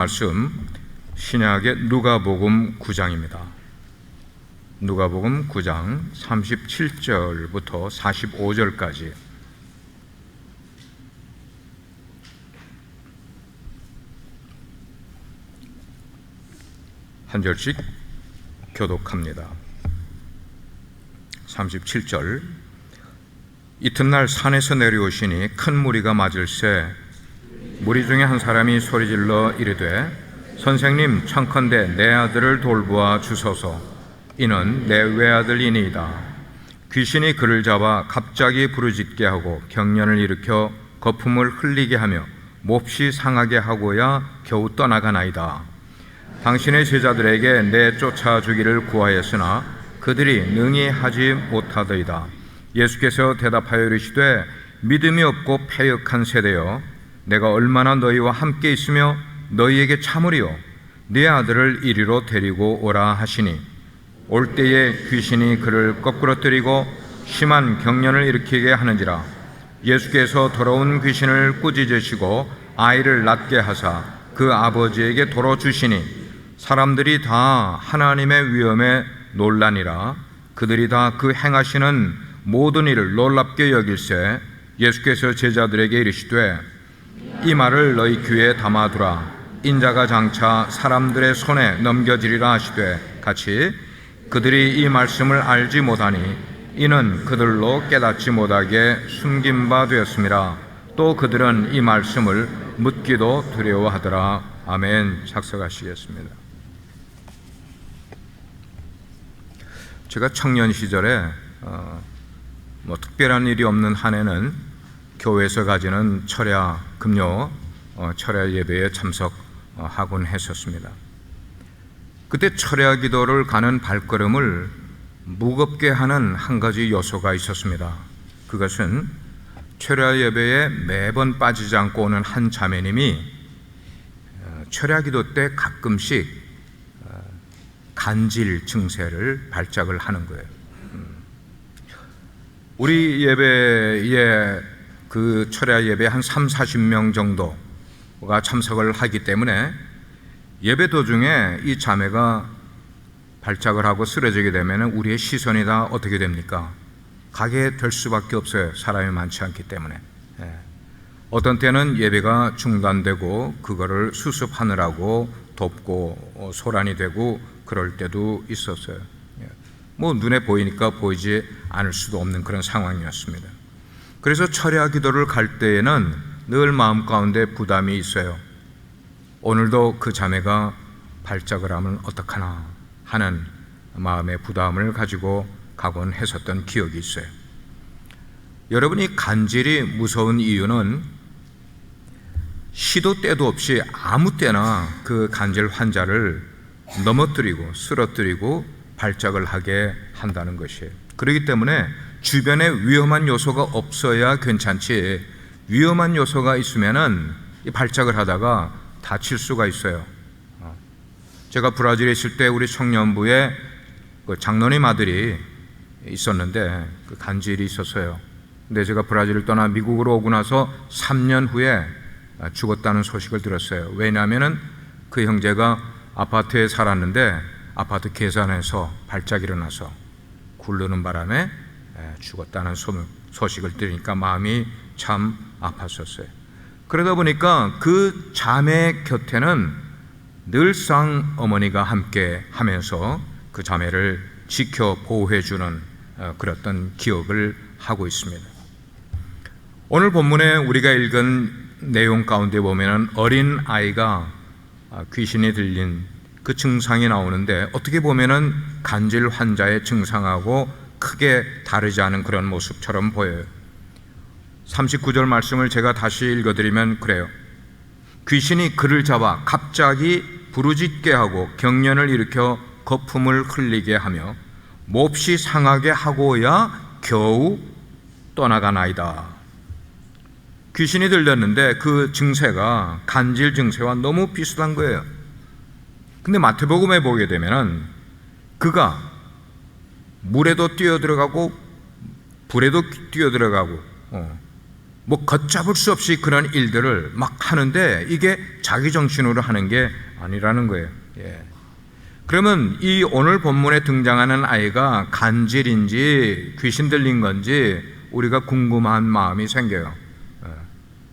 말씀 신약의 누가복음 9장입니다. 누가복음 9장 37절부터 45절까지 한 절씩 교독합니다. 37절. 이튿날 산에서 내려오시니 큰 무리가 맞을새 무리 중에 한 사람이 소리질러 이르되 선생님, 청컨대 내 아들을 돌보아 주소서. 이는 내 외아들이니이다. 귀신이 그를 잡아 갑자기 부르짖게 하고 경련을 일으켜 거품을 흘리게 하며 몹시 상하게 하고야 겨우 떠나가나이다. 당신의 제자들에게 내쫓아 주기를 구하였으나 그들이 능히 하지 못하더이다. 예수께서 대답하여 이르시되 믿음이 없고 패역한 세대여, 내가 얼마나 너희와 함께 있으며 너희에게 참으리요. 네 아들을 이리로 데리고 오라 하시니 올 때에 귀신이 그를 거꾸러뜨리고 심한 경련을 일으키게 하는지라. 예수께서 더러운 귀신을 꾸짖으시고 아이를 낫게 하사 그 아버지에게 도로 주시니 사람들이 다 하나님의 위엄에 놀라니라. 그들이 다 그 행하시는 모든 일을 놀랍게 여길새 예수께서 제자들에게 이르시되 이 말을 너희 귀에 담아두라. 인자가 장차 사람들의 손에 넘겨지리라 하시되 같이 그들이 이 말씀을 알지 못하니 이는 그들로 깨닫지 못하게 숨긴 바 되었음이라. 또 그들은 이 말씀을 묻기도 두려워하더라. 아멘. 작성하시겠습니다. 제가 청년 시절에 특별한 일이 없는 한 해는 교회에서 가지는 철야 금요 철야 예배에 참석하곤 했었습니다. 그때 철야 기도를 가는 발걸음을 무겁게 하는 한 가지 요소가 있었습니다. 그것은 철야 예배에 매번 빠지지 않고 오는 한 자매님이 철야 기도 때 가끔씩 간질 증세를 발작을 하는 거예요. 우리 예배에 그 철야 예배 한 30-40명 정도가 참석을 하기 때문에 예배 도중에 이 자매가 발작을 하고 쓰러지게 되면 우리의 시선이 다 어떻게 됩니까? 가게 될 수밖에 없어요. 사람이 많지 않기 때문에. 어떤 때는 예배가 중단되고 그거를 수습하느라고 돕고 소란이 되고 그럴 때도 있었어요. 눈에 보이니까 보이지 않을 수도 없는 그런 상황이었습니다. 그래서 철야 기도를 갈 때에는 늘 마음 가운데 부담이 있어요. 오늘도 그 자매가 발작을 하면 어떡하나 하는 마음의 부담을 가지고 가곤 했었던 기억이 있어요. 여러분이 간질이 무서운 이유는 시도 때도 없이 아무 때나 그 간질 환자를 넘어뜨리고 쓰러뜨리고 발작을 하게 한다는 것이에요. 그렇기 때문에 주변에 위험한 요소가 없어야 괜찮지, 위험한 요소가 있으면은 발작을 하다가 다칠 수가 있어요. 제가 브라질에 있을 때 우리 청년부에 그 장로님 아들이 있었는데 그 간질이 있었어요. 근데 제가 브라질을 떠나 미국으로 오고 나서 3년 후에 죽었다는 소식을 들었어요. 왜냐하면은 그 형제가 아파트에 살았는데 아파트 계단에서 발작이 일어나서 굴르는 바람에 죽었다는 소식을 들으니까 마음이 참 아팠었어요. 그러다 보니까 그 자매 곁에는 늘상 어머니가 함께 하면서 그 자매를 지켜 보호해주는 그랬던 기억을 하고 있습니다. 오늘 본문에 우리가 읽은 내용 가운데 보면 어린 아이가 귀신이 들린 그 증상이 나오는데 어떻게 보면은 간질 환자의 증상하고 크게 다르지 않은 그런 모습처럼 보여요. 39절 말씀을 제가 다시 읽어드리면 그래요. 귀신이 그를 잡아 갑자기 부르짖게 하고 경련을 일으켜 거품을 흘리게 하며 몹시 상하게 하고야 겨우 떠나가나이다. 귀신이 들렸는데 그 증세가 간질 증세와 너무 비슷한 거예요. 근데 마태복음에 보게 되면은 그가 물에도 뛰어들어가고 불에도 뛰어들어가고 뭐 걷잡을 수 없이 그런 일들을 막 하는데 이게 자기 정신으로 하는 게 아니라는 거예요. 그러면 이 오늘 본문에 등장하는 아이가 간질인지 귀신 들린 건지 우리가 궁금한 마음이 생겨요.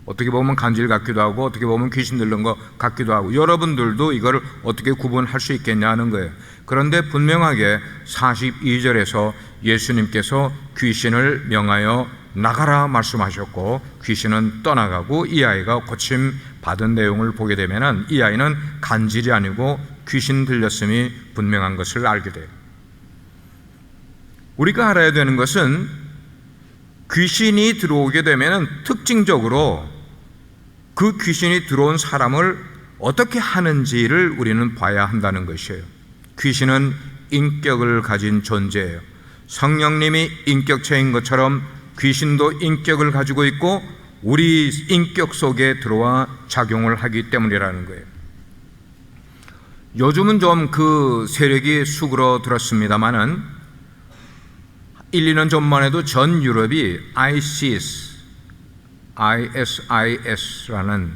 어떻게 보면 간질 같기도 하고 어떻게 보면 귀신 들린 것 같기도 하고 여러분들도 이거를 어떻게 구분할 수 있겠냐는 거예요. 그런데 분명하게 42절에서 예수님께서 귀신을 명하여 나가라 말씀하셨고 귀신은 떠나가고 이 아이가 고침 받은 내용을 보게 되면 이 아이는 간질이 아니고 귀신 들렸음이 분명한 것을 알게 돼요. 우리가 알아야 되는 것은 귀신이 들어오게 되면 특징적으로 그 귀신이 들어온 사람을 어떻게 하는지를 우리는 봐야 한다는 것이에요. 귀신은 인격을 가진 존재예요. 성령님이 인격체인 것처럼 귀신도 인격을 가지고 있고 우리 인격 속에 들어와 작용을 하기 때문이라는 거예요. 요즘은 좀 그 세력이 수그러들었습니다마는 1, 2년 전만 해도 전 유럽이 ISIS라는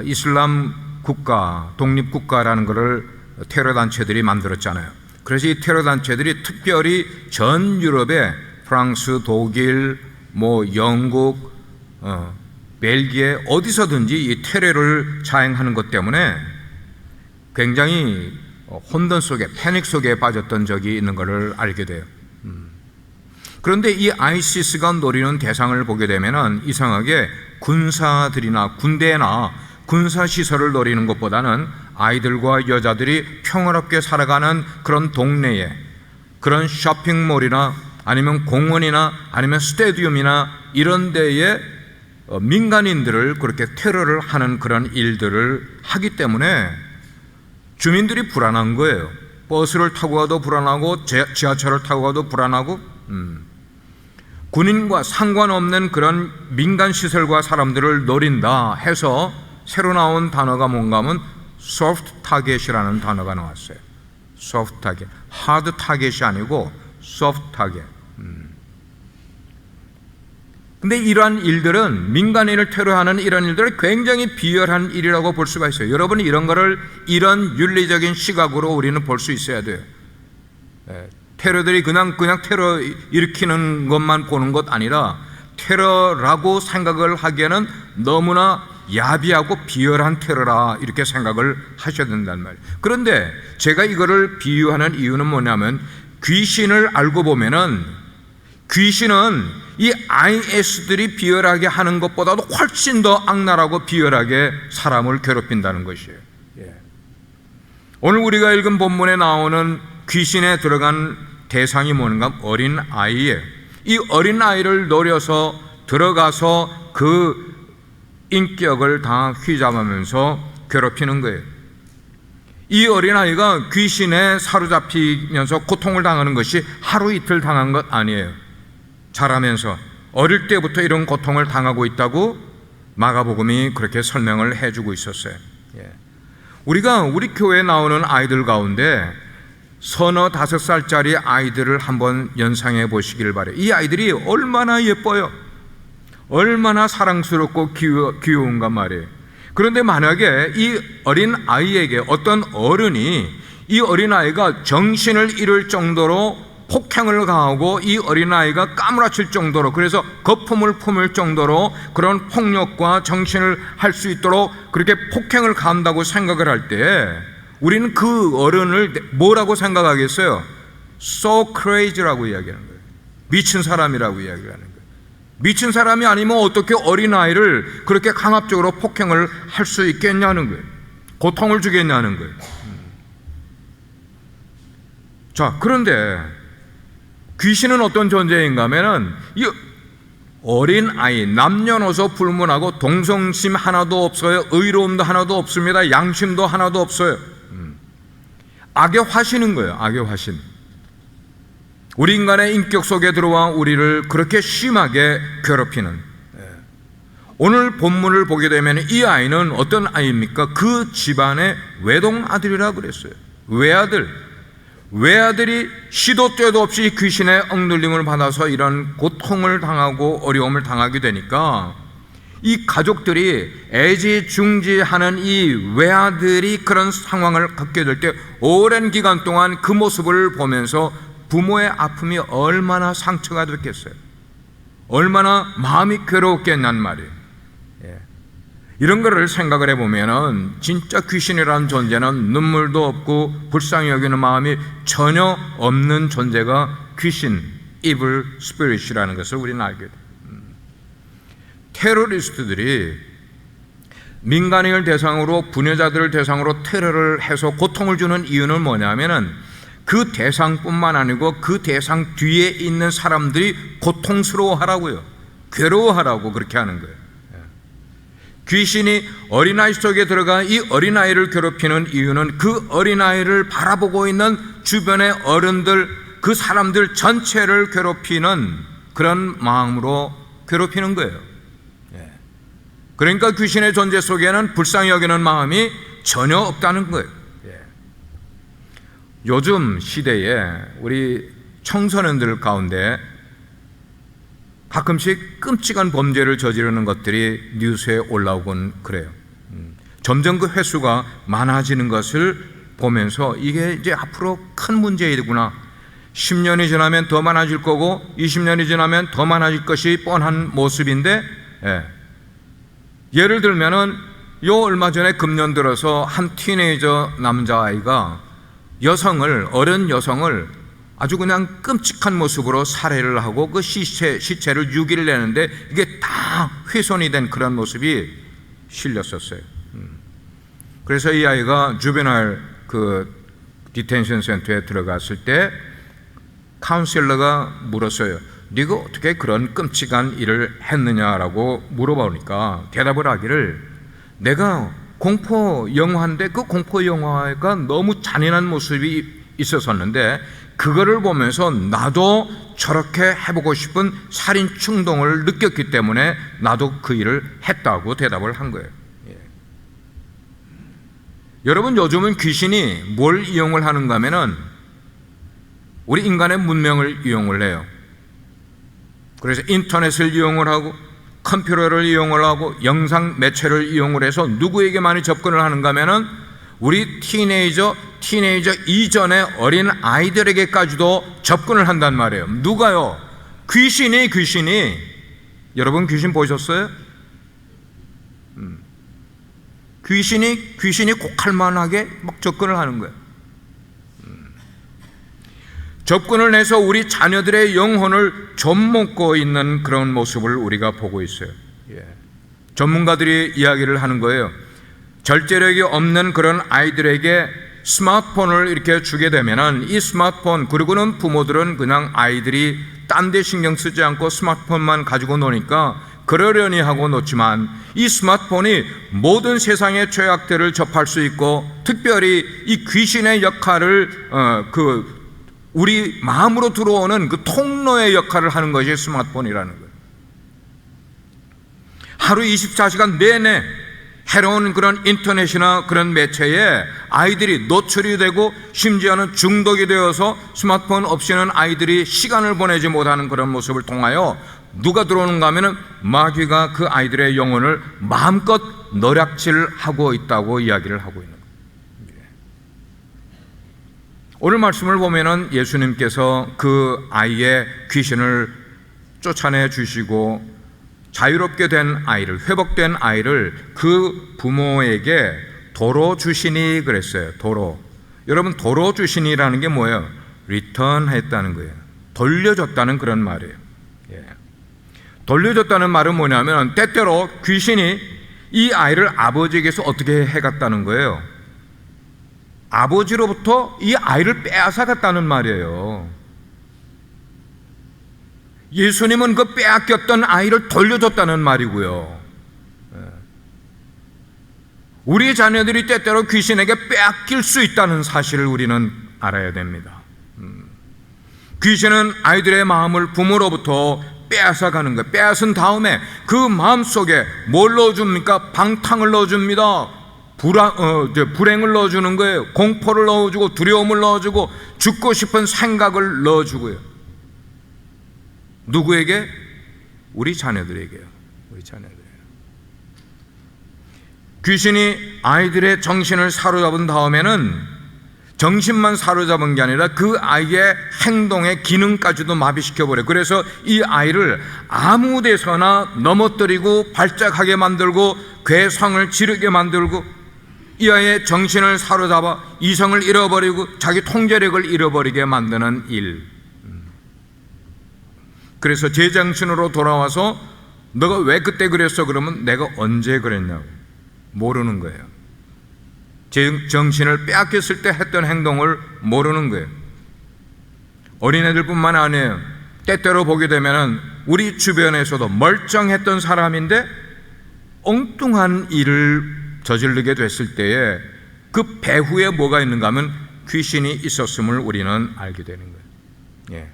이슬람 국가, 독립국가라는 것을 테러 단체들이 만들었잖아요. 그래서 이 테러 단체들이 특별히 전 유럽에 프랑스, 독일, 영국, 벨기에 어디서든지 이 테러를 자행하는 것 때문에 굉장히 혼돈 속에 패닉 속에 빠졌던 적이 있는 것을 알게 돼요. 그런데 이 아이시스가 노리는 대상을 보게 되면 이상하게 군사들이나 군대나 군사시설을 노리는 것보다는 아이들과 여자들이 평화롭게 살아가는 그런 동네에 그런 쇼핑몰이나 아니면 공원이나 아니면 스테디움이나 이런 데에 민간인들을 그렇게 테러를 하는 그런 일들을 하기 때문에 주민들이 불안한 거예요. 버스를 타고 가도 불안하고 지하철을 타고 가도 불안하고 군인과 상관없는 그런 민간시설과 사람들을 노린다 해서 새로 나온 단어가 뭔가 하면 소프트 타겟이라는 단어가 나왔어요. 소프트 타겟, 하드 타겟이 아니고 소프트 타겟. 근데 이러한 일들은 민간인을 테러하는 이런 일들은 굉장히 비열한 일이라고 볼 수가 있어요. 여러분이 이런 거를 이런 윤리적인 시각으로 우리는 볼 수 있어야 돼요. 테러들이 그냥 테러 일으키는 것만 보는 것 아니라 테러라고 생각을 하기에는 너무나 야비하고 비열한 테러라 이렇게 생각을 하셔야 된단 말이에요. 그런데 제가 이거를 비유하는 이유는 뭐냐면 귀신을 알고 보면은 귀신은 이 IS들이 비열하게 하는 것보다도 훨씬 더 악랄하고 비열하게 사람을 괴롭힌다는 것이에요. 오늘 우리가 읽은 본문에 나오는 귀신에 들어간 대상이 뭔가 어린 아이예요. 이 어린 아이를 노려서 들어가서 그 인격을 다 휘잡으면서 괴롭히는 거예요. 이 어린아이가 귀신에 사로잡히면서 고통을 당하는 것이 하루 이틀 당한 것 아니에요. 자라면서 어릴 때부터 이런 고통을 당하고 있다고 마가복음이 그렇게 설명을 해주고 있었어요. 우리가 우리 교회에 나오는 아이들 가운데 서너 5살짜리 아이들을 한번 연상해 보시길 바래요. 이 아이들이 얼마나 예뻐요. 얼마나 사랑스럽고 귀여운가 말이에요. 그런데 만약에 이 어린 아이에게 어떤 어른이 이 어린 아이가 정신을 잃을 정도로 폭행을 가하고 이 어린 아이가 까무라칠 정도로 그래서 거품을 품을 정도로 그런 폭력과 정신을 할 수 있도록 그렇게 폭행을 가한다고 생각을 할 때 우리는 그 어른을 뭐라고 생각하겠어요? So crazy라고 이야기하는 거예요. 미친 사람이라고 이야기하는 거예요. 미친 사람이 아니면 어떻게 어린아이를 그렇게 강압적으로 폭행을 할 수 있겠냐는 거예요. 고통을 주겠냐는 거예요. 자, 그런데 귀신은 어떤 존재인가 하면은 이 어린아이, 남녀노소 불문하고 동성심 하나도 없어요. 의로움도 하나도 없습니다. 양심도 하나도 없어요. 악의 화신인 거예요. 악의 화신. 우리 인간의 인격 속에 들어와 우리를 그렇게 심하게 괴롭히는. 오늘 본문을 보게 되면 이 아이는 어떤 아이입니까? 그 집안의 외동아들이라고 그랬어요. 외아들. 외아들이 시도 때도 없이 귀신의 억눌림을 받아서 이런 고통을 당하고 어려움을 당하게 되니까 이 가족들이 애지중지하는 이 외아들이 그런 상황을 갖게 될 때 오랜 기간 동안 그 모습을 보면서 부모의 아픔이 얼마나 상처가 됐겠어요. 얼마나 마음이 괴로웠겠냔 말이에요. 이런 거를 생각을 해보면은 진짜 귀신이라는 존재는 눈물도 없고 불쌍히 여기는 마음이 전혀 없는 존재가 귀신, evil spirit이라는 것을 우리는 알게 돼요. 테러리스트들이 민간인을 대상으로, 부녀자들을 대상으로 테러를 해서 고통을 주는 이유는 뭐냐면은 그 대상뿐만 아니고 그 대상 뒤에 있는 사람들이 고통스러워하라고요. 괴로워하라고 그렇게 하는 거예요. 귀신이 어린아이 속에 들어가 이 어린아이를 괴롭히는 이유는 그 어린아이를 바라보고 있는 주변의 어른들, 그 사람들 전체를 괴롭히는 그런 마음으로 괴롭히는 거예요. 그러니까 귀신의 존재 속에는 불쌍히 여기는 마음이 전혀 없다는 거예요. 요즘 시대에 우리 청소년들 가운데 가끔씩 끔찍한 범죄를 저지르는 것들이 뉴스에 올라오곤 그래요. 점점 그 횟수가 많아지는 것을 보면서 이게 이제 앞으로 큰 문제이구나. 10년이 지나면 더 많아질 거고 20년이 지나면 더 많아질 것이 뻔한 모습인데, 예를 들면은 요 얼마 전에 금년 들어서 한 티네이저 남자아이가 어른 여성을 아주 그냥 끔찍한 모습으로 살해를 하고 그 시체를 유기를 내는데 이게 다 훼손이 된 그런 모습이 실렸었어요. 그래서 이 아이가 주베나일 그 디텐션 센터에 들어갔을 때 카운셀러가 물었어요. 네가 어떻게 그런 끔찍한 일을 했느냐라고 물어보니까 대답을 하기를, 내가 공포 영화인데 그 공포 영화가 너무 잔인한 모습이 있었었는데 그거를 보면서 나도 저렇게 해보고 싶은 살인 충동을 느꼈기 때문에 나도 그 일을 했다고 대답을 한 거예요. 여러분, 요즘은 귀신이 뭘 이용을 하는가 하면은 우리 인간의 문명을 이용을 해요. 그래서 인터넷을 이용을 하고 컴퓨터를 이용을 하고 영상 매체를 이용을 해서 누구에게 많이 접근을 하는가 하면은 우리 티네이저 이전의 어린 아이들에게까지도 접근을 한단 말이에요. 누가요? 귀신이. 여러분 귀신 보셨어요? 귀신이 곡할만하게 막 접근을 하는 거예요. 접근을 해서 우리 자녀들의 영혼을 좀먹고 있는 그런 모습을 우리가 보고 있어요. 전문가들이 이야기를 하는 거예요. 절제력이 없는 그런 아이들에게 스마트폰을 이렇게 주게 되면은 이 스마트폰, 그리고는 부모들은 그냥 아이들이 딴 데 신경 쓰지 않고 스마트폰만 가지고 노니까 그러려니 하고 놓지만 이 스마트폰이 모든 세상의 죄악들을 접할 수 있고 특별히 이 귀신의 역할을 우리 마음으로 들어오는 그 통로의 역할을 하는 것이 스마트폰이라는 거예요. 하루 24시간 내내 해로운 그런 인터넷이나 그런 매체에 아이들이 노출이 되고 심지어는 중독이 되어서 스마트폰 없이는 아이들이 시간을 보내지 못하는 그런 모습을 통하여 누가 들어오는가 하면은 마귀가 그 아이들의 영혼을 마음껏 노략질하고 있다고 이야기를 하고 있는 거예요. 오늘 말씀을 보면은 예수님께서 그 아이의 귀신을 쫓아내 주시고 자유롭게 된 아이를, 회복된 아이를 그 부모에게 도로 주시니 그랬어요. 도로. 여러분, 도로 주시니라는 게 뭐예요? 리턴 했다는 거예요. 돌려줬다는 그런 말이에요. 돌려줬다는 말은 뭐냐면 때때로 귀신이 이 아이를 아버지에게서 어떻게 해갔다는 거예요? 아버지로부터 이 아이를 빼앗아갔다는 말이에요. 예수님은 그 빼앗겼던 아이를 돌려줬다는 말이고요. 우리 자녀들이 때때로 귀신에게 빼앗길 수 있다는 사실을 우리는 알아야 됩니다. 귀신은 아이들의 마음을 부모로부터 빼앗아가는 거예요. 빼앗은 다음에 그 마음속에 뭘 넣어줍니까? 방탕을 넣어줍니다. 불행을 넣어주는 거예요. 공포를 넣어주고 두려움을 넣어주고 죽고 싶은 생각을 넣어주고요. 누구에게? 우리 자녀들에게요. 우리 자녀들. 귀신이 아이들의 정신을 사로잡은 다음에는 정신만 사로잡은 게 아니라 그 아이의 행동의 기능까지도 마비시켜버려요. 그래서 이 아이를 아무 데서나 넘어뜨리고 발작하게 만들고 괴성을 지르게 만들고 이 아이의 정신을 사로잡아 이성을 잃어버리고 자기 통제력을 잃어버리게 만드는 일. 그래서 제정신으로 돌아와서 너가 왜 그때 그랬어? 그러면 내가 언제 그랬냐고 모르는 거예요. 제 정신을 빼앗겼을 때 했던 행동을 모르는 거예요. 어린애들뿐만 아니에요. 때때로 보게 되면 우리 주변에서도 멀쩡했던 사람인데 엉뚱한 일을 저지르게 됐을 때에 그 배후에 뭐가 있는가 하면 귀신이 있었음을 우리는 알게 되는 거예요. 예.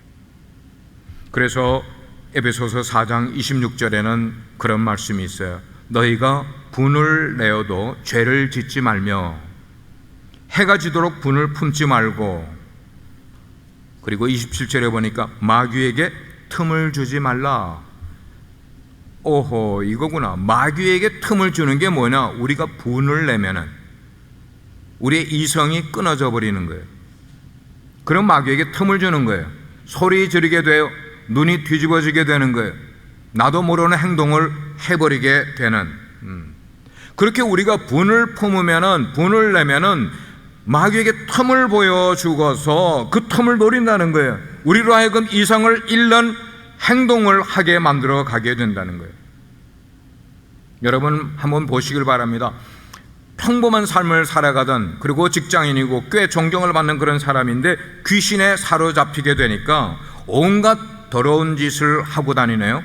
그래서 에베소서 4장 26절에는 그런 말씀이 있어요. 너희가 분을 내어도 죄를 짓지 말며 해가 지도록 분을 품지 말고, 그리고 27절에 보니까 마귀에게 틈을 주지 말라. 오호, 이거구나. 마귀에게 틈을 주는 게 뭐냐? 우리가 분을 내면은 우리의 이성이 끊어져 버리는 거예요. 그럼 마귀에게 틈을 주는 거예요. 소리 지르게 돼요. 눈이 뒤집어지게 되는 거예요. 나도 모르는 행동을 해버리게 되는. 그렇게 우리가 분을 품으면은, 분을 내면은 마귀에게 틈을 보여주고서 그 틈을 노린다는 거예요. 우리로 하여금 이성을 잃는 행동을 하게 만들어 가게 된다는 거예요. 여러분 한번 보시길 바랍니다. 평범한 삶을 살아가던, 그리고 직장인이고 꽤 존경을 받는 그런 사람인데 귀신에 사로잡히게 되니까 온갖 더러운 짓을 하고 다니네요.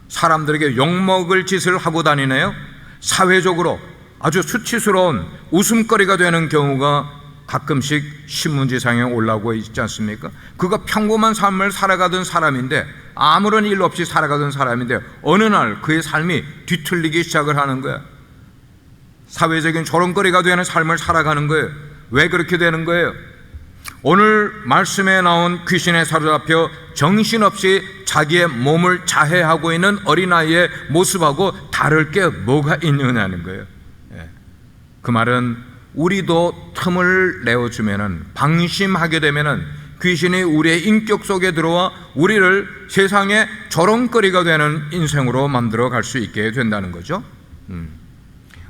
사람들에게 욕먹을 짓을 하고 다니네요. 사회적으로 아주 수치스러운 웃음거리가 되는 경우가 가끔씩 신문지상에 올라오고 있지 않습니까? 그가 평범한 삶을 살아가던 사람인데, 아무런 일 없이 살아가던 사람인데 어느 날 그의 삶이 뒤틀리기 시작을 하는 거야. 사회적인 조롱거리가 되는 삶을 살아가는 거예요. 왜 그렇게 되는 거예요? 오늘 말씀에 나온 귀신에 사로잡혀 정신없이 자기의 몸을 자해하고 있는 어린아이의 모습하고 다를 게 뭐가 있느냐는 거예요. 그 말은 우리도 틈을 내어주면은, 방심하게 되면은 귀신이 우리의 인격 속에 들어와 우리를 세상의 조롱거리가 되는 인생으로 만들어 갈 수 있게 된다는 거죠.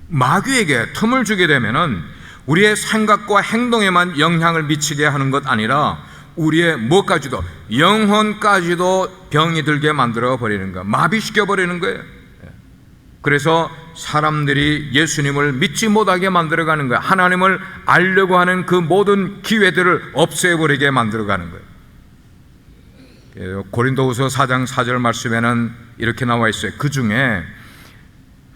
마귀에게 틈을 주게 되면은 우리의 생각과 행동에만 영향을 미치게 하는 것 아니라 우리의 뭐까지도, 영혼까지도 병이 들게 만들어 버리는 거예요. 마비시켜 버리는 거예요. 그래서 사람들이 예수님을 믿지 못하게 만들어가는 거예요. 하나님을 알려고 하는 그 모든 기회들을 없애버리게 만들어가는 거예요. 고린도후서 4장 4절 말씀에는 이렇게 나와 있어요. 그 중에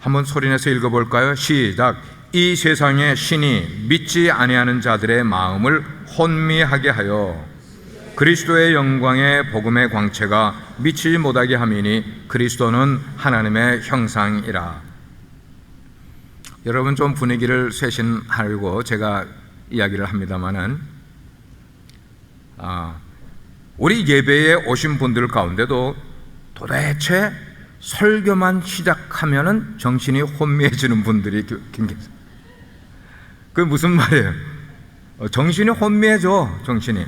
한번 소리내서 읽어볼까요? 시작. 이 세상의 신이 믿지 아니하는 자들의 마음을 혼미하게 하여 그리스도의 영광의 복음의 광채가 미치지 못하게 함이니 그리스도는 하나님의 형상이라. 여러분 좀 분위기를 쇄신하려고 제가 이야기를 합니다마는, 우리 예배에 오신 분들 가운데도 도대체 설교만 시작하면은 정신이 혼미해지는 분들이 계세요. 그게 무슨 말이에요? 정신이 혼미해져, 정신이.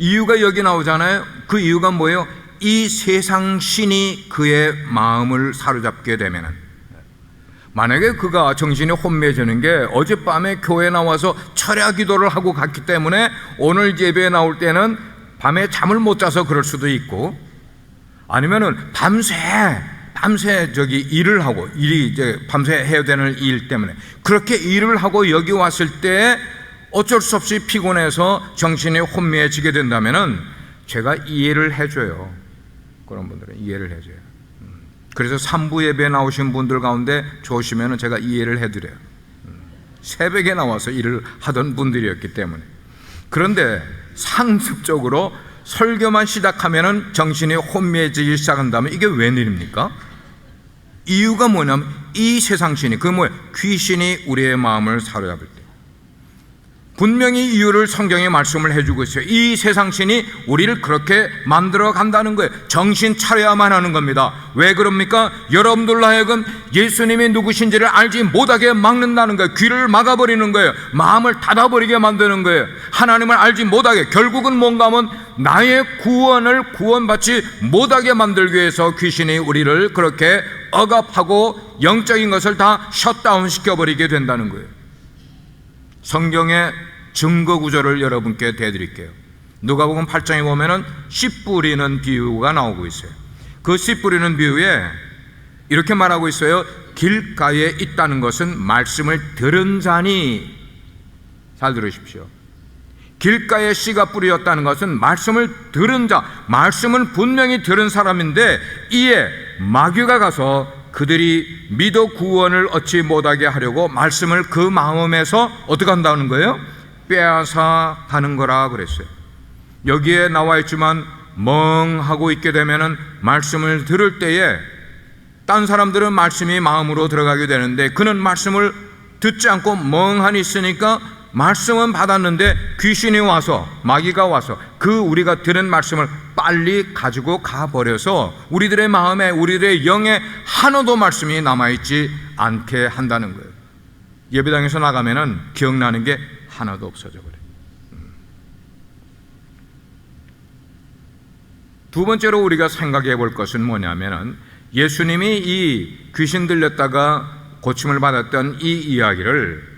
이유가 여기 나오잖아요. 그 이유가 뭐예요? 이 세상 신이 그의 마음을 사로잡게 되면은, 만약에 그가 정신이 혼미해지는 게 어젯밤에 교회 나와서 철야 기도를 하고 갔기 때문에 오늘 예배에 나올 때는 밤에 잠을 못 자서 그럴 수도 있고, 아니면은 밤새 일을 하고, 일이 이제 밤새 해야 되는 일 때문에 그렇게 일을 하고 여기 왔을 때 어쩔 수 없이 피곤해서 정신이 혼미해지게 된다면은 제가 이해를 해줘요. 그런 분들은 이해를 해줘요. 그래서 3부 예배에 나오신 분들 가운데 좋으시면은 제가 이해를 해드려요. 새벽에 나와서 일을 하던 분들이었기 때문에. 그런데 상습적으로 설교만 시작하면은 정신이 혼미해지기 시작한다면 이게 웬일입니까? 이유가 뭐냐면 이 세상 신이, 그 뭐예요? 귀신이 우리의 마음을 사로잡을 때, 분명히 이유를 성경에 말씀을 해주고 있어요. 이 세상 신이 우리를 그렇게 만들어 간다는 거예요. 정신 차려야만 하는 겁니다. 왜 그럽니까? 여러분들로 하여금 예수님이 누구신지를 알지 못하게 막는다는 거예요. 귀를 막아버리는 거예요. 마음을 닫아버리게 만드는 거예요. 하나님을 알지 못하게, 결국은 뭔가 하면 나의 구원을 구원받지 못하게 만들기 위해서 귀신이 우리를 그렇게 억압하고 영적인 것을 다 셧다운 시켜버리게 된다는 거예요. 성경의 증거 구절을 여러분께 대드릴게요. 누가복음 8장에 보면은 씨 뿌리는 비유가 나오고 있어요. 그 씨 뿌리는 비유에 이렇게 말하고 있어요. 길가에 있다는 것은 말씀을 들은 자니, 잘 들으십시오. 길가에 씨가 뿌려졌다는 것은 말씀을 들은 자, 말씀은 분명히 들은 사람인데 이에 마귀가 가서 그들이 믿어 구원을 얻지 못하게 하려고 말씀을 그 마음에서 어떻게 한다는 거예요? 빼앗아 가는 거라 그랬어요. 여기에 나와 있지만 멍하고 있게 되면은 말씀을 들을 때에 딴 사람들은 말씀이 마음으로 들어가게 되는데 그는 말씀을 듣지 않고 멍하니 있으니까 말씀은 받았는데 귀신이 와서, 마귀가 와서 그 우리가 들은 말씀을 빨리 가지고 가버려서 우리들의 마음에, 우리들의 영에 하나도 말씀이 남아있지 않게 한다는 거예요. 예배당에서 나가면은 기억나는 게 하나도 없어져 버려요. 두 번째로 우리가 생각해 볼 것은 뭐냐면은 예수님이 이 귀신 들렸다가 고침을 받았던 이 이야기를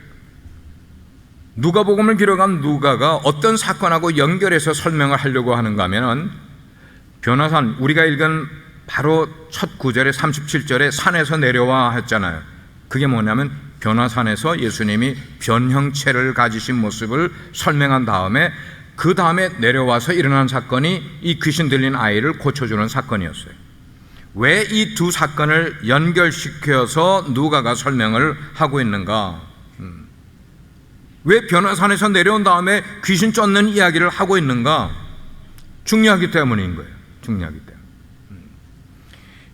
누가복음을 기록한 누가가 어떤 사건하고 연결해서 설명을 하려고 하는가 하면은 변화산, 우리가 읽은 바로 첫 구절에 37절에 산에서 내려와 했잖아요. 그게 뭐냐면 변화산에서 예수님이 변형체를 가지신 모습을 설명한 다음에 그 다음에 내려와서 일어난 사건이 이 귀신 들린 아이를 고쳐주는 사건이었어요. 왜 이 두 사건을 연결시켜서 누가가 설명을 하고 있는가? 왜 변화산에서 내려온 다음에 귀신 쫓는 이야기를 하고 있는가? 중요하기 때문인 거예요. 중요하기 때문에.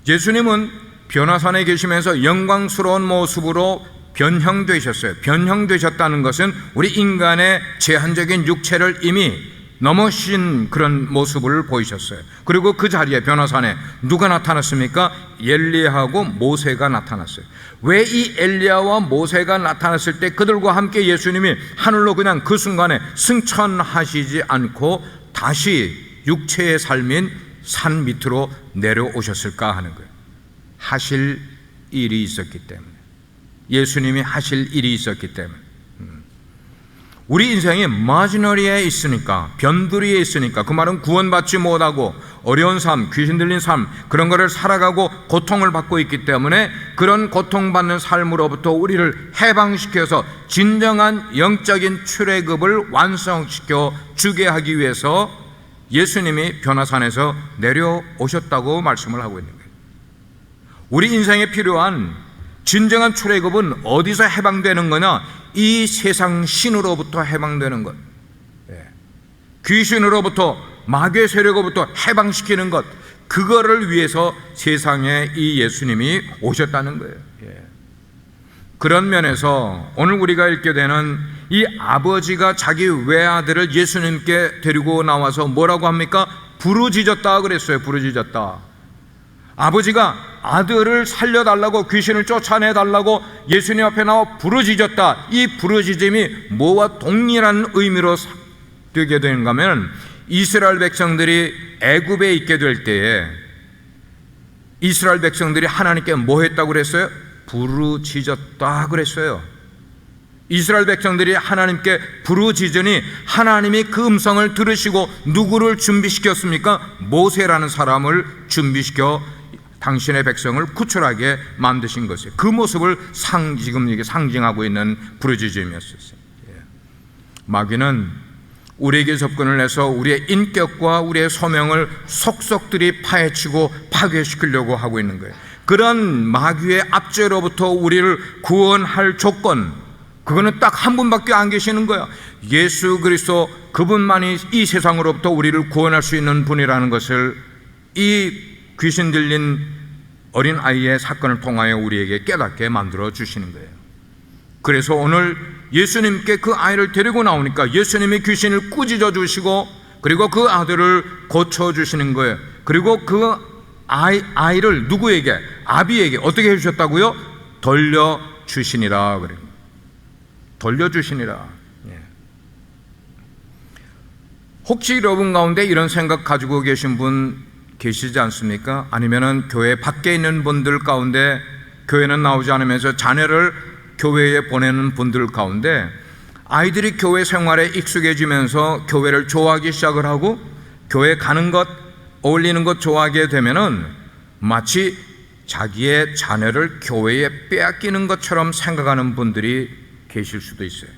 예수님은 변화산에 계시면서 영광스러운 모습으로 변형되셨어요. 변형되셨다는 것은 우리 인간의 제한적인 육체를 이미 넘으신 그런 모습을 보이셨어요. 그리고 그 자리에 변화산에 누가 나타났습니까? 엘리야하고 모세가 나타났어요. 왜 이 엘리야와 모세가 나타났을 때 그들과 함께 예수님이 하늘로 그냥 그 순간에 승천하시지 않고 다시 육체의 삶인 산 밑으로 내려오셨을까 하는 거예요. 하실 일이 있었기 때문에, 예수님이 하실 일이 있었기 때문에. 우리 인생이 마지노리에 있으니까, 변두리에 있으니까, 그 말은 구원받지 못하고 어려운 삶, 귀신 들린 삶, 그런 거를 살아가고 고통을 받고 있기 때문에 그런 고통받는 삶으로부터 우리를 해방시켜서 진정한 영적인 출애굽을 완성시켜 주게 하기 위해서 예수님이 변화산에서 내려오셨다고 말씀을 하고 있는 거예요. 우리 인생에 필요한 진정한 출애굽은 어디서 해방되는 거냐? 이 세상 신으로부터 해방되는 것, 귀신으로부터, 마귀의 세력으로부터 해방시키는 것, 그거를 위해서 세상에 이 예수님이 오셨다는 거예요. 그런 면에서 오늘 우리가 읽게 되는 이 아버지가 자기 외아들을 예수님께 데리고 나와서 뭐라고 합니까? 부르짖었다 그랬어요. 부르짖었다. 아버지가 아들을 살려달라고, 귀신을 쫓아내달라고 예수님 앞에 나와 부르짖었다. 이 부르짖음이 뭐와 동일한 의미로 되게 되는가 하면, 이스라엘 백성들이 애굽에 있게 될 때에 이스라엘 백성들이 하나님께 뭐 했다고 그랬어요? 부르짖었다 그랬어요. 이스라엘 백성들이 하나님께 부르짖으니 하나님이 그 음성을 들으시고 누구를 준비시켰습니까? 모세라는 사람을 준비시켜 당신의 백성을 구출하게 만드신 것이에요. 그 모습을 지금 이게 상징하고 있는 부르짖음이었어요. 마귀는 우리에게 접근을 해서 우리의 인격과 우리의 소명을 속속들이 파헤치고 파괴시키려고 하고 있는 거예요. 그런 마귀의 압제로부터 우리를 구원할 조건, 그거는 딱 한 분밖에 안 계시는 거야. 예수 그리스도, 그분만이 이 세상으로부터 우리를 구원할 수 있는 분이라는 것을 이 귀신 들린 어린 아이의 사건을 통하여 우리에게 깨닫게 만들어 주시는 거예요. 그래서 오늘 예수님께 그 아이를 데리고 나오니까 예수님이 귀신을 꾸짖어 주시고 그리고 그 아들을 고쳐 주시는 거예요. 그리고 그 아이를 누구에게? 아비에게 어떻게 해주셨다고요? 돌려주시니라 그래요. 돌려주시니라. 혹시 여러분 가운데 이런 생각 가지고 계신 분 계시지 않습니까? 아니면은 교회 밖에 있는 분들 가운데 교회는 나오지 않으면서 자녀를 교회에 보내는 분들 가운데 아이들이 교회 생활에 익숙해지면서 교회를 좋아하기 시작을 하고 교회 가는 것, 어울리는 것 좋아하게 되면은 마치 자기의 자녀를 교회에 빼앗기는 것처럼 생각하는 분들이 계실 수도 있어요.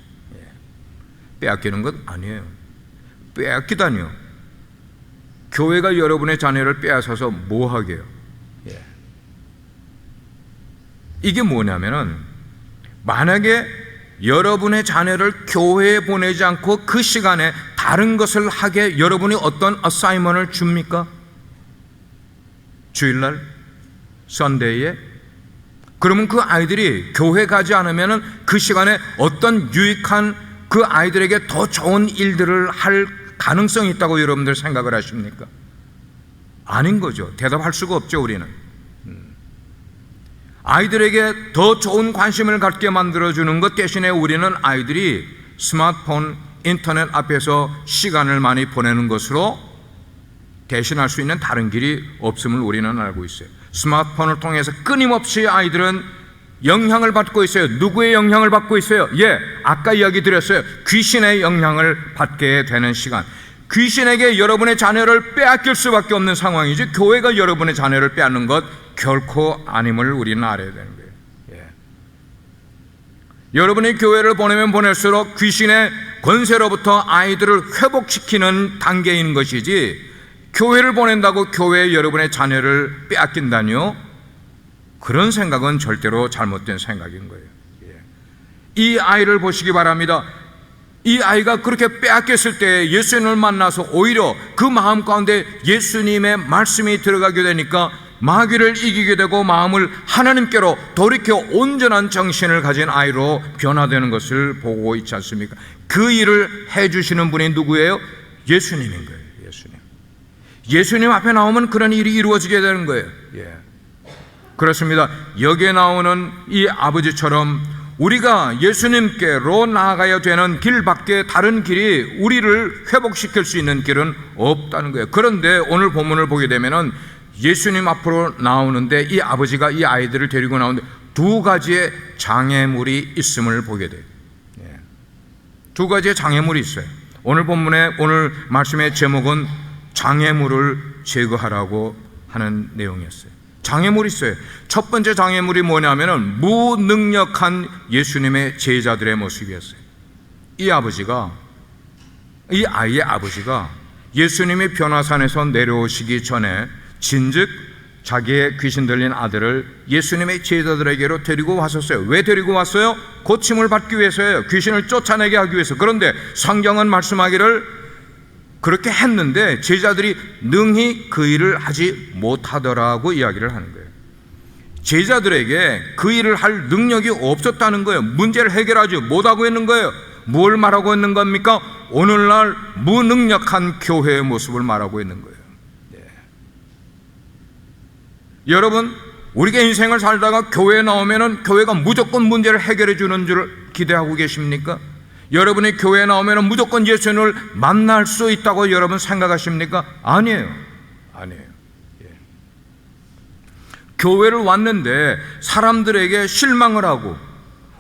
빼앗기는 것 아니에요. 빼앗기다니요. 교회가 여러분의 자녀를 빼앗아서 뭐 하게요? 이게 뭐냐면은 만약에 여러분의 자녀를 교회에 보내지 않고 그 시간에 다른 것을 하게 여러분이 어떤 어사이먼을 줍니까? 주일날? 선데이에? 그러면 그 아이들이 교회 가지 않으면 그 시간에 어떤 유익한 그 아이들에게 더 좋은 일들을 할 가능성이 있다고 여러분들 생각을 하십니까? 아닌 거죠. 대답할 수가 없죠. 우리는 아이들에게 더 좋은 관심을 갖게 만들어주는 것 대신에 우리는 아이들이 스마트폰, 인터넷 앞에서 시간을 많이 보내는 것으로 대신할 수 있는 다른 길이 없음을 우리는 알고 있어요. 스마트폰을 통해서 끊임없이 아이들은 영향을 받고 있어요. 누구의 영향을 받고 있어요? 아까 이야기 드렸어요. 귀신의 영향을 받게 되는 시간. 귀신에게 여러분의 자녀를 빼앗길 수밖에 없는 상황이지 교회가 여러분의 자녀를 빼앗는 것 결코 아님을 우리는 알아야 되는 거예요. 여러분이 교회를 보내면 보낼수록 귀신의 권세로부터 아이들을 회복시키는 단계에 있는 것이지 교회를 보낸다고 교회에 여러분의 자녀를 빼앗긴다니요? 그런 생각은 절대로 잘못된 생각인 거예요. 이 아이를 보시기 바랍니다. 이 아이가 그렇게 빼앗겼을 때 예수님을 만나서 오히려 그 마음 가운데 예수님의 말씀이 들어가게 되니까 마귀를 이기게 되고 마음을 하나님께로 돌이켜 온전한 정신을 가진 아이로 변화되는 것을 보고 있지 않습니까? 그 일을 해주시는 분이 누구예요? 예수님인 거예요. 예수님 앞에 나오면 그런 일이 이루어지게 되는 거예요. 그렇습니다. 여기에 나오는 이 아버지처럼 우리가 예수님께로 나아가야 되는 길 밖에 다른 길이 우리를 회복시킬 수 있는 길은 없다는 거예요. 그런데 오늘 본문을 보게 되면은 예수님 앞으로 나오는데 이 아버지가 이 아이들을 데리고 나오는데 두 가지의 장애물이 있음을 보게 돼요. 두 가지의 장애물이 있어요. 오늘 본문의 오늘 말씀의 제목은 장애물을 제거하라고 하는 내용이었어요. 장애물이 있어요. 첫 번째 장애물이 뭐냐면은 무능력한 예수님의 제자들의 모습이었어요. 이 아이의 아버지가 예수님이 변화산에서 내려오시기 전에 진즉 자기의 귀신 들린 아들을 예수님의 제자들에게로 데리고 왔었어요. 왜 데리고 왔어요? 고침을 받기 위해서예요. 귀신을 쫓아내게 하기 위해서. 그런데 성경은 말씀하기를 그렇게 했는데 제자들이 능히 그 일을 하지 못하더라고 이야기를 하는 거예요. 제자들에게 그 일을 할 능력이 없었다는 거예요. 문제를 해결하지 못하고 있는 거예요. 뭘 말하고 있는 겁니까? 오늘날 무능력한 교회의 모습을 말하고 있는 거예요. 여러분, 우리가 인생을 살다가 교회에 나오면은 교회가 무조건 문제를 해결해 주는 줄 기대하고 계십니까? 여러분이 교회에 나오면 무조건 예수님을 만날 수 있다고 여러분 생각하십니까? 아니에요. 교회를 왔는데 사람들에게 실망을 하고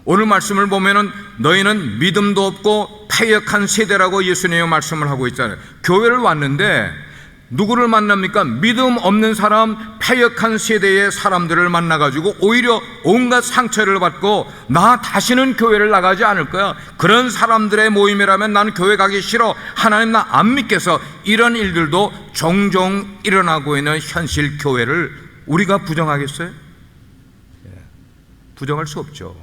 오늘 말씀을 보면은 너희는 믿음도 없고 패역한 세대라고 예수님의 말씀을 하고 있잖아요. 교회를 왔는데 누구를 만납니까? 믿음 없는 사람, 패역한 세대의 사람들을 만나가지고 오히려 온갖 상처를 받고 나 다시는 교회를 나가지 않을 거야. 그런 사람들의 모임이라면 나는 교회 가기 싫어. 하나님 나 안 믿겠어. 이런 일들도 종종 일어나고 있는 현실 교회를 우리가 부정하겠어요? 부정할 수 없죠.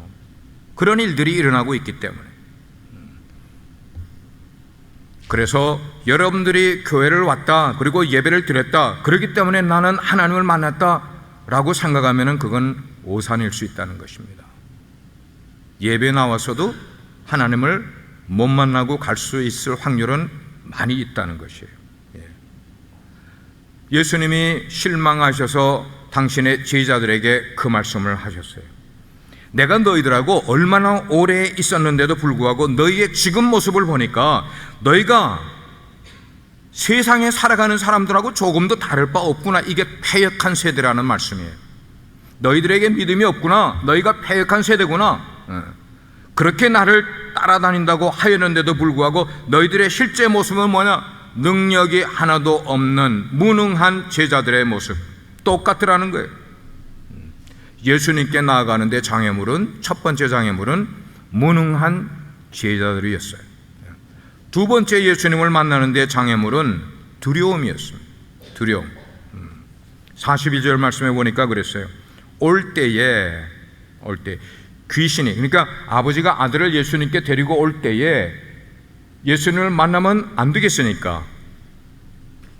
그런 일들이 일어나고 있기 때문에. 그래서 여러분들이 교회를 왔다 그리고 예배를 드렸다 그렇기 때문에 나는 하나님을 만났다 라고 생각하면 그건 오산일 수 있다는 것입니다. 예배 나와서도 하나님을 못 만나고 갈 수 있을 확률은 많이 있다는 것이에요. 예수님이 실망하셔서 당신의 제자들에게 그 말씀을 하셨어요. 내가 너희들하고 얼마나 오래 있었는데도 불구하고 너희의 지금 모습을 보니까 너희가 세상에 살아가는 사람들하고 조금도 다를 바 없구나. 이게 패역한 세대라는 말씀이에요. 너희들에게 믿음이 없구나. 너희가 패역한 세대구나. 그렇게 나를 따라다닌다고 하였는데도 불구하고 너희들의 실제 모습은 뭐냐? 능력이 하나도 없는 무능한 제자들의 모습. 똑같더라는 거예요. 예수님께 나아가는데 장애물은, 첫 번째 장애물은 무능한 제자들이었어요. 두 번째 예수님을 만나는데 장애물은 두려움이었습니다. 두려움. 41절 말씀에 보니까 그랬어요. 올 때에 귀신이, 그러니까 아버지가 아들을 예수님께 데리고 올 때에 예수님을 만나면 안 되겠으니까,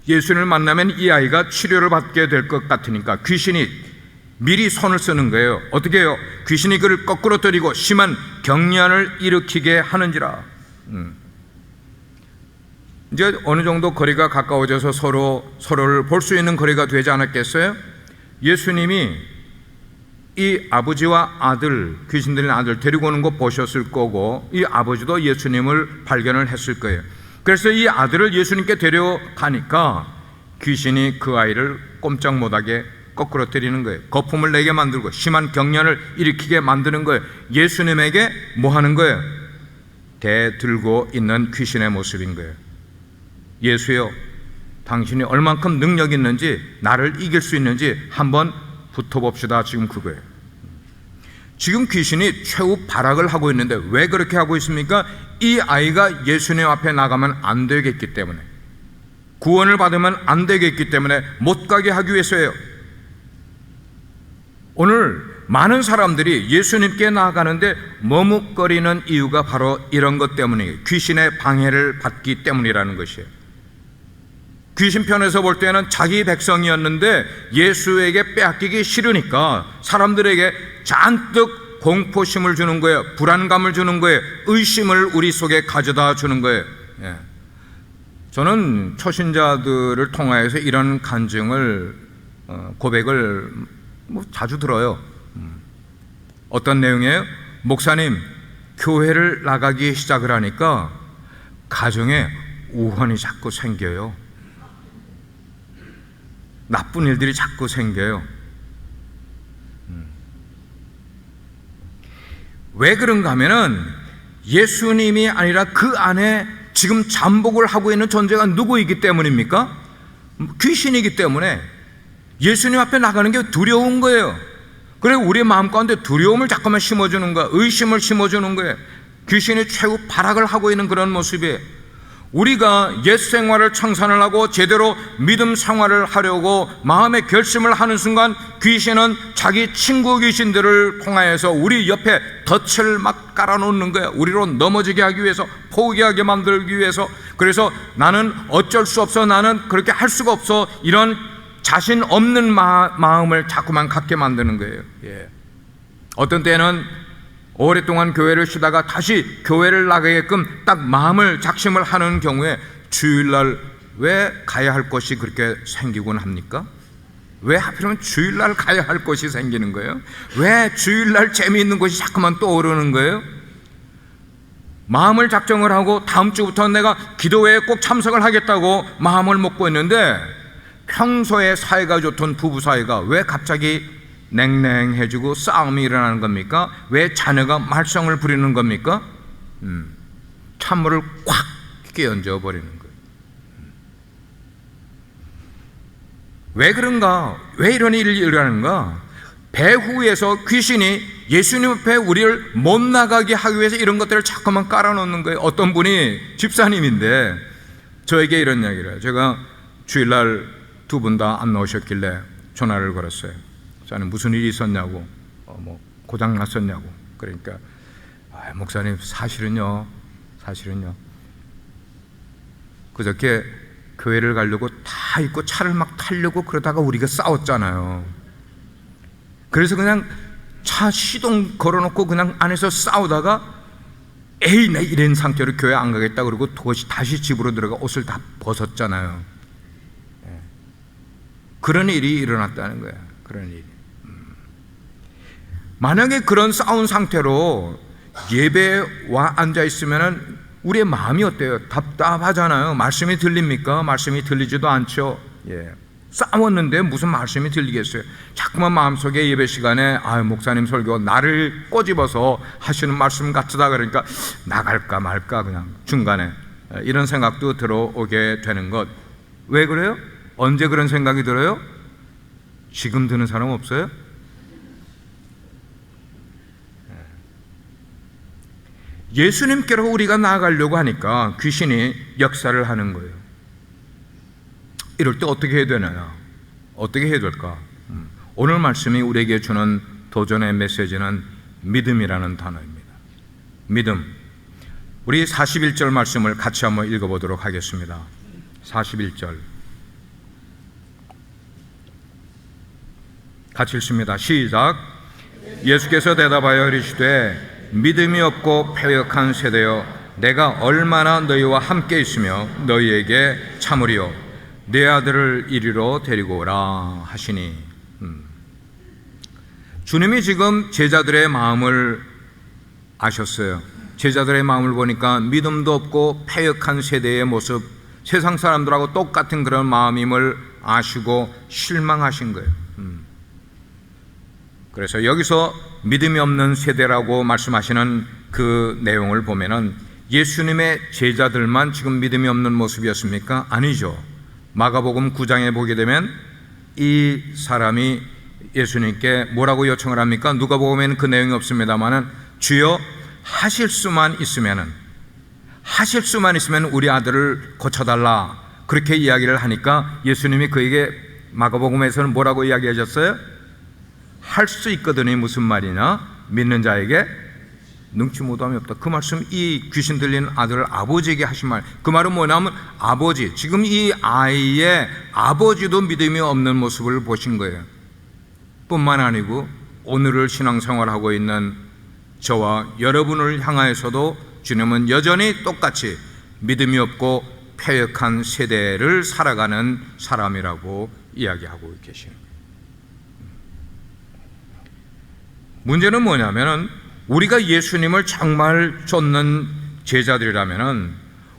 예수님을 만나면 이 아이가 치료를 받게 될 것 같으니까 귀신이 미리 손을 쓰는 거예요. 어떻게 해요? 귀신이 그를 거꾸로 때리고 심한 경련을 일으키게 하는지라. 이제 어느 정도 거리가 가까워져서 서로를 볼 수 있는 거리가 되지 않았겠어요? 예수님이 이 아버지와 아들, 귀신 들린 아들 데리고 오는 거 보셨을 거고, 이 아버지도 예수님을 발견을 했을 거예요. 그래서 이 아들을 예수님께 데려가니까 귀신이 그 아이를 꼼짝 못하게 거꾸로 때리는 거예요. 거품을 내게 만들고 심한 경련을 일으키게 만드는 거예요. 예수님에게 뭐 하는 거예요? 대들고 있는 귀신의 모습인 거예요. 예수여, 당신이 얼만큼 능력이 있는지, 나를 이길 수 있는지 한번 붙어봅시다. 지금 그거예요. 지금 귀신이 최후 발악을 하고 있는데 왜 그렇게 하고 있습니까? 이 아이가 예수님 앞에 나가면 안 되겠기 때문에, 구원을 받으면 안 되겠기 때문에 못 가게 하기 위해서예요. 오늘 많은 사람들이 예수님께 나아가는데 머뭇거리는 이유가 바로 이런 것 때문이에요. 귀신의 방해를 받기 때문이라는 것이에요. 귀신 편에서 볼 때는 자기 백성이었는데 예수에게 빼앗기기 싫으니까 사람들에게 잔뜩 공포심을 주는 거예요. 불안감을 주는 거예요. 의심을 우리 속에 가져다 주는 거예요. 저는 초신자들을 통하여서 이런 간증을, 고백을 자주 들어요. 어떤 내용이에요? 목사님, 교회를 나가기 시작을 하니까 가정에 우환이 자꾸 생겨요. 나쁜 일들이 자꾸 생겨요. 왜 그런가 하면은 예수님이 아니라 그 안에 지금 잠복을 하고 있는 존재가 누구이기 때문입니까? 귀신이기 때문에 예수님 앞에 나가는 게 두려운 거예요. 그래서 우리 마음 가운데 두려움을 자꾸만 심어주는 거야. 의심을 심어주는 거예요. 귀신이 최후 발악을 하고 있는 그런 모습이에요. 우리가 옛 생활을 청산을 하고 제대로 믿음 생활을 하려고 마음의 결심을 하는 순간 귀신은 자기 친구 귀신들을 통하여서 우리 옆에 덫을 막 깔아놓는 거야. 우리로 넘어지게 하기 위해서, 포기하게 만들기 위해서. 그래서 나는 어쩔 수 없어, 나는 그렇게 할 수가 없어, 이런 자신 없는 마음을 자꾸만 갖게 만드는 거예요. 어떤 때는 오랫동안 교회를 쉬다가 다시 교회를 나가게끔 딱 마음을 작심을 하는 경우에 주일날 왜 가야 할 것이 그렇게 생기곤 합니까? 왜 하필이면 주일날 가야 할 것이 생기는 거예요? 왜 주일날 재미있는 것이 자꾸만 떠오르는 거예요? 마음을 작정을 하고 다음 주부터 내가 기도회에 꼭 참석을 하겠다고 마음을 먹고 있는데 평소에 사이가 좋던 부부 사이가 왜 갑자기 냉랭해지고 싸움이 일어나는 겁니까? 왜 자녀가 말썽을 부리는 겁니까? 찬물을 꽉 끼얹어 버리는 거예요. 왜 그런가? 왜 이런 일이 일어나는가? 배후에서 귀신이 예수님 앞에 우리를 못 나가게 하기 위해서 이런 것들을 자꾸만 깔아놓는 거예요. 어떤 분이 집사님인데 저에게 이런 이야기를 해요. 제가 주일날 두 분 다 안 나오셨길래 전화를 걸었어요. 저는 무슨 일이 있었냐고, 고장 났었냐고. 그러니까 목사님, 사실은요 그저께 교회를 가려고 다 입고 차를 막 타려고 그러다가 우리가 싸웠잖아요. 그래서 그냥 차 시동 걸어놓고 그냥 안에서 싸우다가 에이 나 이런 상태로 교회 안 가겠다 그러고 다시 집으로 들어가 옷을 다 벗었잖아요. 그런 일이 일어났다는 거야. 그런 일이. 만약에 그런 싸운 상태로 예배에 와 앉아 있으면은 우리의 마음이 어때요? 답답하잖아요. 말씀이 들립니까? 말씀이 들리지도 않죠. 싸웠는데 무슨 말씀이 들리겠어요? 자꾸만 마음속에 예배 시간에 목사님 설교 나를 꼬집어서 하시는 말씀 같다 그러니까 나갈까 말까 그냥 중간에 이런 생각도 들어오게 되는 것. 왜 그래요? 언제 그런 생각이 들어요? 지금 드는 사람 없어요? 예수님께로 우리가 나아가려고 하니까 귀신이 역사를 하는 거예요. 이럴 때 어떻게 해야 되나요? 어떻게 해야 될까? 오늘 말씀이 우리에게 주는 도전의 메시지는 믿음이라는 단어입니다. 믿음. 우리 41절 말씀을 같이 한번 읽어보도록 하겠습니다. 41절 같이 읽습니다. 시작. 예수께서 대답하여 이르시되 믿음이 없고 패역한 세대여 내가 얼마나 너희와 함께 있으며 너희에게 참으리요 내 아들을 이리로 데리고 오라 하시니. 주님이 지금 제자들의 마음을 아셨어요. 제자들의 마음을 보니까 믿음도 없고 패역한 세대의 모습, 세상 사람들하고 똑같은 그런 마음임을 아시고 실망하신 거예요. 그래서 여기서 믿음이 없는 세대라고 말씀하시는 그 내용을 보면은 예수님의 제자들만 지금 믿음이 없는 모습이었습니까? 아니죠. 마가복음 9장에 보게 되면 이 사람이 예수님께 뭐라고 요청을 합니까? 누가복음에는 그 내용이 없습니다만은 주여 하실 수만 있으면 우리 아들을 고쳐달라 그렇게 이야기를 하니까 예수님이 그에게 마가복음에서는 뭐라고 이야기하셨어요? 할 수 있거든이 무슨 말이냐? 믿는 자에게 능치 못함이 없다. 그 말씀 이 귀신 들린 아들을 아버지에게 하신 말, 그 말은 뭐냐면 아버지, 지금 이 아이의 아버지도 믿음이 없는 모습을 보신 거예요. 뿐만 아니고 오늘을 신앙생활하고 있는 저와 여러분을 향하여서도 주님은 여전히 똑같이 믿음이 없고 패역한 세대를 살아가는 사람이라고 이야기하고 계시는 거예요. 문제는 뭐냐면은 우리가 예수님을 정말 쫓는 제자들이라면은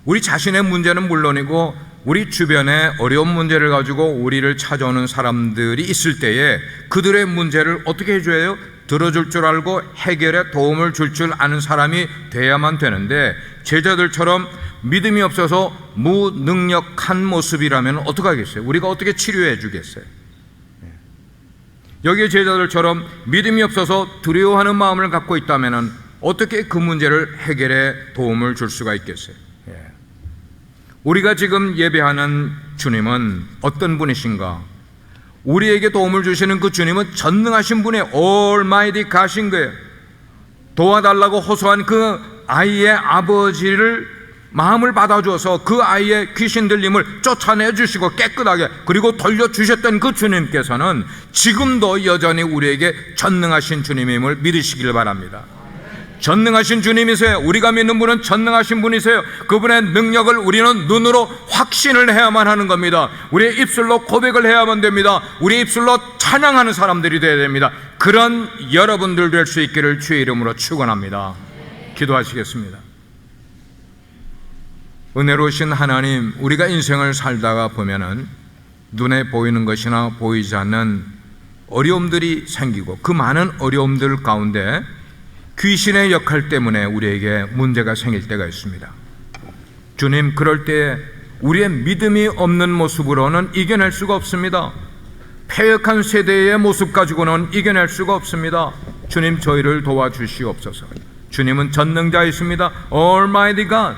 우리 자신의 문제는 물론이고 우리 주변에 어려운 문제를 가지고 우리를 찾아오는 사람들이 있을 때에 그들의 문제를 어떻게 해줘야 들어줄 줄 알고 해결에 도움을 줄 줄 아는 사람이 돼야만 되는데, 제자들처럼 믿음이 없어서 무능력한 모습이라면 어떡하겠어요? 우리가 어떻게 치료해 주겠어요? 여기 제자들처럼 믿음이 없어서 두려워하는 마음을 갖고 있다면 어떻게 그 문제를 해결에 도움을 줄 수가 있겠어요? 우리가 지금 예배하는 주님은 어떤 분이신가? 우리에게 도움을 주시는 그 주님은 전능하신 분의 Almighty God인 거예요. 도와달라고 호소한 그 아이의 아버지를 마음을 받아줘서 그 아이의 귀신 들림을 쫓아내 주시고 깨끗하게 그리고 돌려주셨던 그 주님께서는 지금도 여전히 우리에게 전능하신 주님임을 믿으시길 바랍니다. 전능하신 주님이세요. 우리가 믿는 분은 전능하신 분이세요. 그분의 능력을 우리는 눈으로 확신을 해야만 하는 겁니다. 우리의 입술로 고백을 해야만 됩니다. 우리의 입술로 찬양하는 사람들이 되어야 됩니다. 그런 여러분들 될 수 있기를 주의 이름으로 축원합니다. 기도하시겠습니다. 은혜로우신 하나님, 우리가 인생을 살다가 보면은 눈에 보이는 것이나 보이지 않는 어려움들이 생기고 그 많은 어려움들 가운데 귀신의 역할 때문에 우리에게 문제가 생길 때가 있습니다. 주님, 그럴 때 우리의 믿음이 없는 모습으로는 이겨낼 수가 없습니다. 패역한 세대의 모습 가지고는 이겨낼 수가 없습니다. 주님, 저희를 도와주시옵소서. 주님은 전능자이십니다. Almighty God.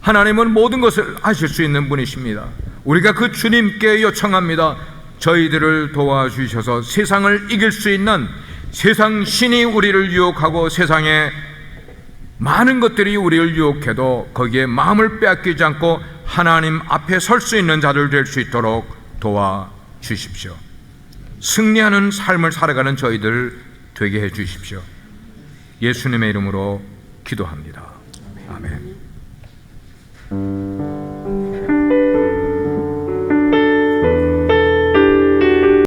하나님은 모든 것을 아실 수 있는 분이십니다. 우리가 그 주님께 요청합니다. 저희들을 도와주셔서 세상을 이길 수 있는, 세상 신이 우리를 유혹하고 세상에 많은 것들이 우리를 유혹해도 거기에 마음을 빼앗기지 않고 하나님 앞에 설 수 있는 자들 될 수 있도록 도와주십시오. 승리하는 삶을 살아가는 저희들 되게 해 주십시오. 예수님의 이름으로 기도합니다. 아멘.